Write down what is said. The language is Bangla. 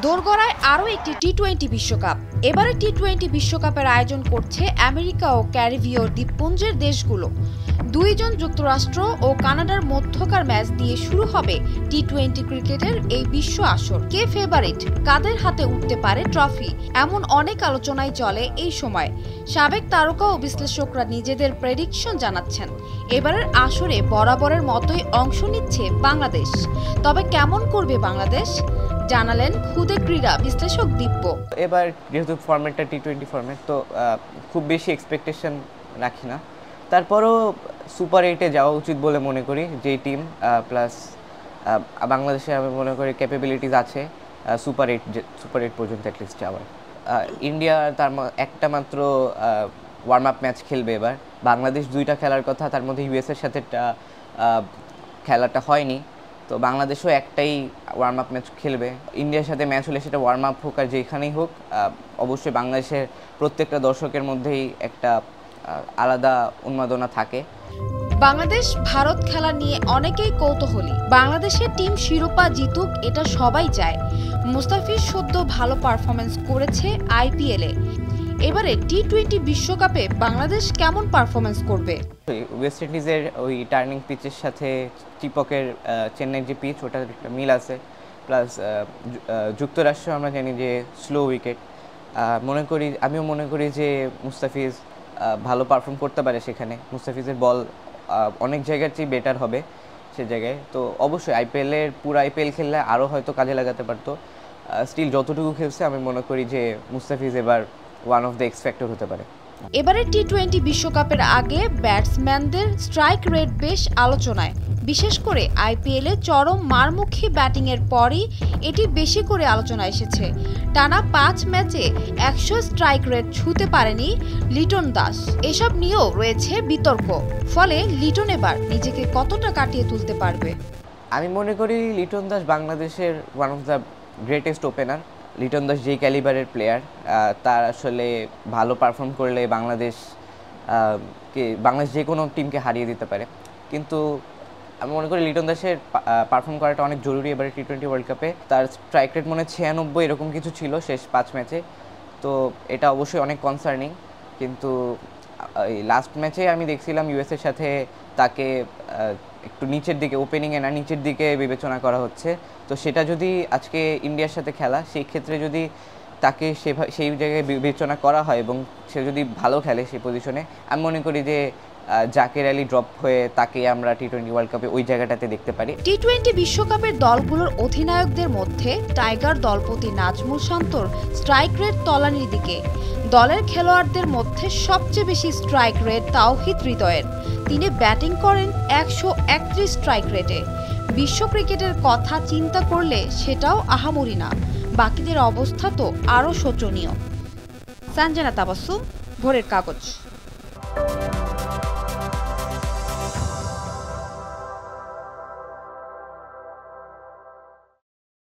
দোরগড়ায় আরও একটি টি-20 বিশ্বকাপ। এবারে টি-20 বিশ্বকাপের আয়োজন করছে আমেরিকা ও ক্যারিবীয় দ্বীপপুঞ্জের দেশগুলো। দুইজন যুক্তরাষ্ট্র ও কানাডার মধ্যকার ম্যাচ দিয়ে শুরু হবে টি-20 ক্রিকেটের এই বিশ্ব আসর। কে ফেভারিট, কাদের হাতে উঠতে পারে ট্রফি, এমন অনেক আলোচনাই চলে এই সময়। সাবেক তারকা ও বিশ্লেষকরা নিজেদের প্রেডিকশন জানাচ্ছেন। এবারের আসরে বরাবরের মতোই অংশ নিচ্ছে বাংলাদেশ। তবে কেমন করবে বাংলাদেশ, জানালেন খুদে ক্রীড়া বিশ্লেষক দিব্য। এবার যেহেতু ফরম্যাটটা টি-20 ফরম্যাট, তো খুব বেশি এক্সপেকটেশন রাখি না। তারপরও সুপার 8-এ যাওয়া উচিত বলে মনে করি। যেই টিম প্লাস বাংলাদেশে আমি মনে করি ক্যাপাবিলিটিস আছে সুপার 8 পর্যন্ত অ্যাটলিস্ট যাওয়ার। ইন্ডিয়া তার একটা মাত্র ওয়ার্ম আপ ম্যাচ খেলবে এবার। বাংলাদেশ 2টা খেলার কথা, তার মধ্যে ইউএসের সাথে খেলাটা হয়নি। তো বাংলাদেশও একটাই ওয়ার্ম আপ ম্যাচ খেলবে। ইন্ডিয়ার সাথে ম্যাচ হলে সেটা ওয়ার্ম আপ হোক আর যেখানেই হোক, অবশ্যই বাংলাদেশের প্রত্যেকটা দর্শকের মধ্যেই একটা আলাদা উন্মাদনা থাকে। বাংলাদেশ ভারত খেলা নিয়ে অনেকেই কৌতূহলী। বাংলাদেশের টিম শিরোপা জিতুক, এটা সবাই চায়। মুস্তাফিজ সদ্য ভালো পারফরমেন্স করেছে আইপিএলে। এবারে টি-20 বিশ্বকাপে বাংলাদেশ কেমন পারফরমেন্স করবে? ওয়েস্ট ইন্ডিজের ওই টার্নিং পিচের সাথে চিপকের চেন্নাইয়ের যে পিচ, ওটার একটা মিল আছে। প্লাস যুক্তরাষ্ট্র আমরা জানি যে স্লো উইকেট। আমিও মনে করি যে মুস্তাফিজ ভালো পারফর্ম করতে পারে সেখানে। মুস্তাফিজের বল অনেক জায়গার চেয়ে বেটার হবে সে জায়গায়। তো অবশ্যই পুরো আইপিএল খেললে আরও হয়তো কাজে লাগাতে পারতো। স্টিল যতটুকু খেলছে আমি মনে করি যে মুস্তাফিজ এবার one of the x factor হতে পারে। এবারে টি-20 বিশ্বকাপের আগে ব্যাটসম্যানদের স্ট্রাইক রেট বেশ আলোচনায়। বিশেষ করে আইপিএলে চরম মারমুখী ব্যাটিংয়ের পরই এটি বেশি করে আলোচনা এসেছে। টানা 5 ম্যাচে 100 স্ট্রাইক রেট ছুঁতে পারেনি লিটন দাস। এসব নিয়েও রয়েছে বিতর্ক। ফলে লিটন এবার নিজেকে কতটা কাটিয়ে তুলতে পারবে? আমি মনে করি লিটন দাস বাংলাদেশের one of the greatest opener. Liton Das যেই ক্যালিবারের প্লেয়ার, তার আসলে ভালো পারফর্ম করলে বাংলাদেশ যে কোনো টিমকে হারিয়ে দিতে পারে। কিন্তু আমি মনে করি লিটন দাসের পারফর্ম করাটা অনেক জরুরি এবারে টি-20 ওয়ার্ল্ড কাপে। তার স্ট্রাইক রেট মনে হয় 96 এরকম কিছু ছিল শেষ 5 ম্যাচে। তো এটা অবশ্যই অনেক কনসার্নিং। কিন্তু এই লাস্ট ম্যাচে আমি দেখছিলাম ইউএসের সাথে তাকে একটু নিচের দিকে, ওপেনিংয়ে না নিচের দিকে বিবেচনা করা হচ্ছে। তো সেটা যদি আজকে ইন্ডিয়ার সাথে খেলা, সেই ক্ষেত্রে যদি তাকে সেই জায়গায় বিবেচনা করা হয় এবং সে যদি ভালো খেলে সেই পজিশনে, আমি মনে করি যে জাকের আলী ড্রপ হয়ে তাকে আমরা টি-20 ওয়ার্ল্ড কাপে ওই জায়গাটাতে দেখতে পারি। টি-20 বিশ্বকাপের দলগুলোর অধিনায়কদের মধ্যে টাইগার দলপতি নাজমুল শান্তর স্ট্রাইক রেট তলানির দিকে। দলের খেলোয়াড়দের মধ্যে সবচেয়ে বেশি স্ট্রাইক রেট তাওহিদ হৃদয়ের। তিনি ব্যাটিং করেন 131 স্ট্রাইক রেটে। বিশ্ব ক্রিকেটের কথা চিন্তা করলে সেটাও আহামরি না। বাকিদের অবস্থা তো আরও শোচনীয়। সানজানা তাবাসসুম, ভোরের কাগজ।